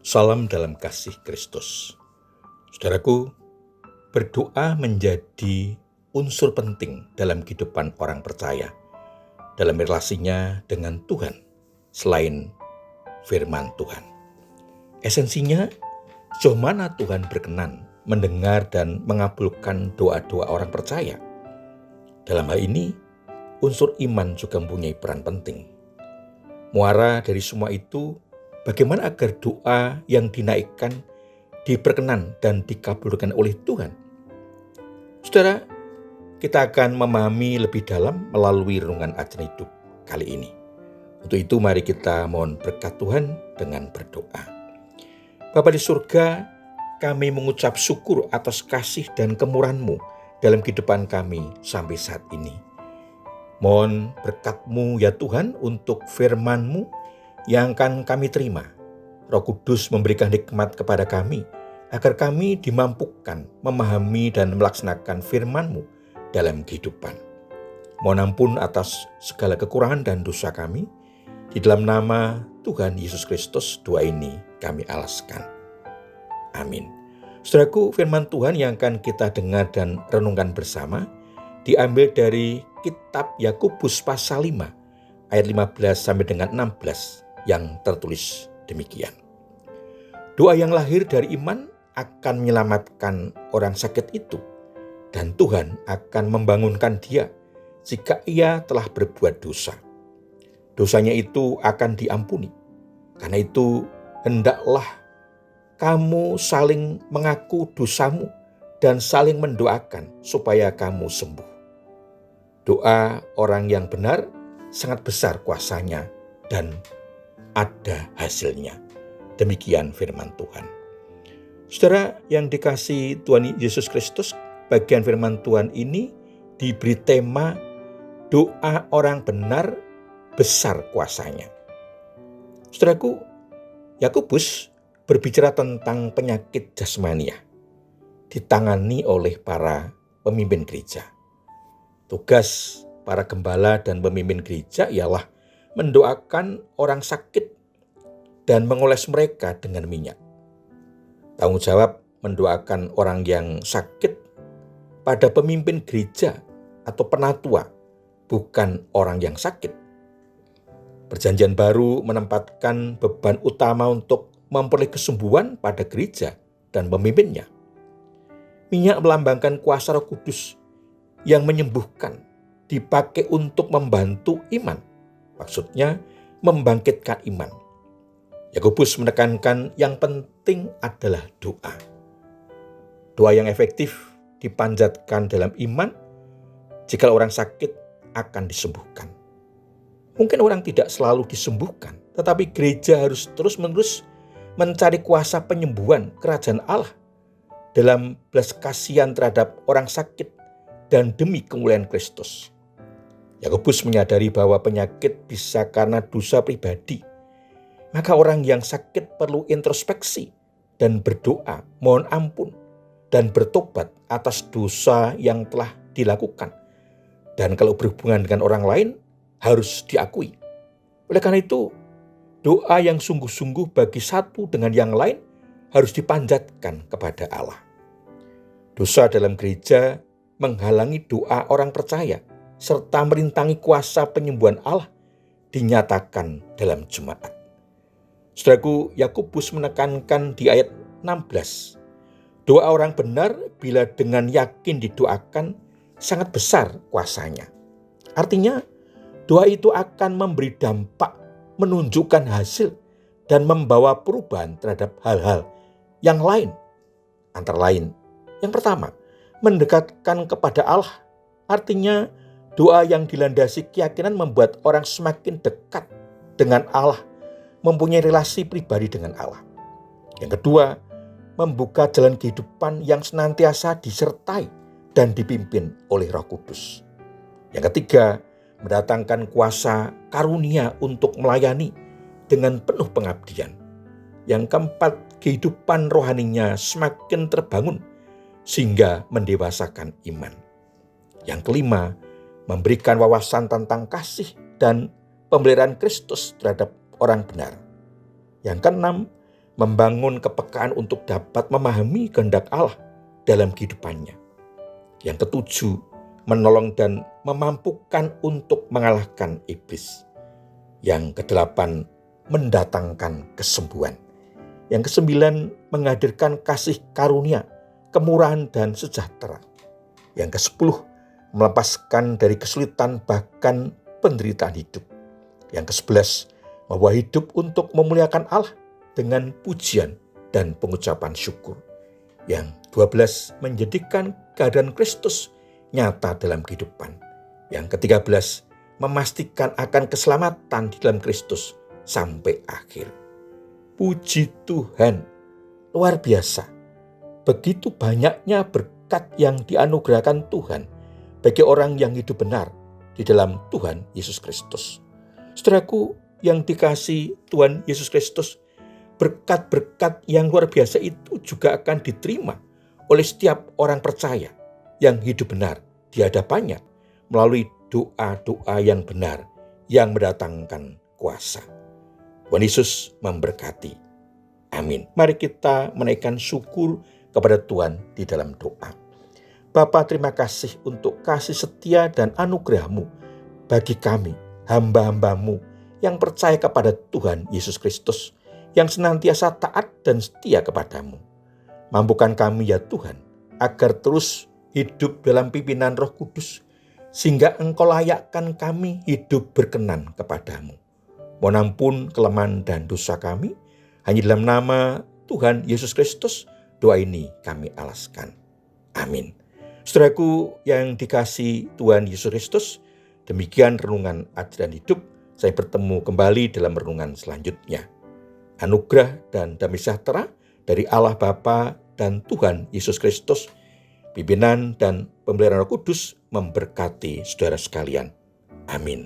Salam dalam kasih Kristus. Saudaraku, berdoa menjadi unsur penting dalam kehidupan orang percaya, dalam relasinya dengan Tuhan, selain firman Tuhan. Esensinya, sejauh mana Tuhan berkenan mendengar dan mengabulkan doa-doa orang percaya. Dalam hal ini, unsur iman juga mempunyai peran penting. Muara dari semua itu, bagaimana agar doa yang dinaikkan diperkenan dan dikabulkan oleh Tuhan? Saudara, kita akan memahami lebih dalam melalui renungan ajaran hidup kali ini. Untuk itu mari kita mohon berkat Tuhan dengan berdoa. Bapa di surga, kami mengucap syukur atas kasih dan kemurahan-Mu dalam kehidupan kami sampai saat ini. Mohon berkat-Mu ya Tuhan untuk firman-Mu yang akan kami terima. Roh Kudus memberikan hikmat kepada kami, agar kami dimampukan memahami dan melaksanakan firman-Mu dalam kehidupan. Mohon ampun atas segala kekurangan dan dosa kami. Di dalam nama Tuhan Yesus Kristus, doa ini kami alaskan. Amin. Saudaraku, firman Tuhan yang akan kita dengar dan renungkan bersama diambil dari kitab Yakobus pasal 5 ayat 15 sampai dengan 16 yang tertulis demikian. Doa yang lahir dari iman akan menyelamatkan orang sakit itu, dan Tuhan akan membangunkan dia jika ia telah berbuat dosa. Dosanya itu akan diampuni. Karena itu hendaklah kamu saling mengaku dosamu dan saling mendoakan supaya kamu sembuh. Doa orang yang benar sangat besar kuasanya dan ada hasilnya. Demikian firman Tuhan. Saudara yang dikasihi Tuhan Yesus Kristus, bagian firman Tuhan ini diberi tema doa orang benar besar kuasanya. Saudaraku, Yakobus berbicara tentang penyakit jasmania ditangani oleh para pemimpin gereja. Tugas para gembala dan pemimpin gereja ialah mendoakan orang sakit dan mengoles mereka dengan minyak. Tanggung jawab mendoakan orang yang sakit pada pemimpin gereja atau penatua, bukan orang yang sakit. Perjanjian Baru menempatkan beban utama untuk memperoleh kesembuhan pada gereja dan pemimpinnya. Minyak melambangkan kuasa Roh Kudus yang menyembuhkan, dipakai untuk membantu iman. Maksudnya membangkitkan iman. Yakobus menekankan yang penting adalah doa. Doa yang efektif dipanjatkan dalam iman, jika orang sakit akan disembuhkan. Mungkin orang tidak selalu disembuhkan, tetapi gereja harus terus-menerus mencari kuasa penyembuhan kerajaan Allah dalam belas kasihan terhadap orang sakit dan demi kemuliaan Kristus. Yakobus menyadari bahwa penyakit bisa karena dosa pribadi. Maka orang yang sakit perlu introspeksi dan berdoa, mohon ampun, dan bertobat atas dosa yang telah dilakukan. Dan kalau berhubungan dengan orang lain, harus diakui. Oleh karena itu, doa yang sungguh-sungguh bagi satu dengan yang lain harus dipanjatkan kepada Allah. Dosa dalam gereja menghalangi doa orang percaya, serta merintangi kuasa penyembuhan Allah dinyatakan dalam jemaat. Saudaraku, Yakobus menekankan di ayat 16, doa orang benar bila dengan yakin didoakan sangat besar kuasanya. Artinya, doa itu akan memberi dampak, menunjukkan hasil, dan membawa perubahan terhadap hal-hal yang lain. Antara lain, yang pertama, mendekatkan kepada Allah. Artinya, doa yang dilandasi keyakinan membuat orang semakin dekat dengan Allah, mempunyai relasi pribadi dengan Allah. Yang kedua, membuka jalan kehidupan yang senantiasa disertai dan dipimpin oleh Roh Kudus. Yang ketiga, mendatangkan kuasa karunia untuk melayani dengan penuh pengabdian. Yang keempat, kehidupan rohaninya semakin terbangun sehingga mendewasakan iman. Yang kelima, memberikan wawasan tentang kasih dan pemeliharaan Kristus terhadap orang benar. Yang keenam, membangun kepekaan untuk dapat memahami kehendak Allah dalam kehidupannya. Yang ketujuh, menolong dan memampukan untuk mengalahkan iblis. Yang kedelapan, mendatangkan kesembuhan. Yang kesembilan, menghadirkan kasih karunia, kemurahan dan sejahtera. Yang kesepuluh, melepaskan dari kesulitan bahkan penderitaan hidup. Yang kesebelas, membawa hidup untuk memuliakan Allah dengan pujian dan pengucapan syukur. Yang 12, menjadikan kehadiran Kristus nyata dalam kehidupan. Yang ke-13, memastikan akan keselamatan di dalam Kristus sampai akhir. Puji Tuhan, luar biasa. Begitu banyaknya berkat yang dianugerahkan Tuhan bagi orang yang hidup benar di dalam Tuhan Yesus Kristus. Saudaraku yang dikasihi Tuhan Yesus Kristus, berkat-berkat yang luar biasa itu juga akan diterima oleh setiap orang percaya yang hidup benar di hadapannya melalui doa-doa yang benar yang mendatangkan kuasa. Tuhan Yesus memberkati. Amin. Mari kita menaikkan syukur kepada Tuhan di dalam doa. Bapa, terima kasih untuk kasih setia dan anugerah-Mu bagi kami, hamba-hamba-Mu yang percaya kepada Tuhan Yesus Kristus, yang senantiasa taat dan setia kepadamu. Mampukan kami ya Tuhan, agar terus hidup dalam pimpinan Roh Kudus, sehingga Engkau layakkan kami hidup berkenan kepadamu. Mohon ampun kelemahan dan dosa kami, hanya dalam nama Tuhan Yesus Kristus, doa ini kami alaskan. Amin. Saudaraku yang dikasihi Tuhan Yesus Kristus, demikian renungan ajaran hidup. Saya bertemu kembali dalam renungan selanjutnya. Anugerah dan damai sejahtera dari Allah Bapa dan Tuhan Yesus Kristus, pimpinan dan pemeliharaan Roh Kudus memberkati saudara sekalian. Amin.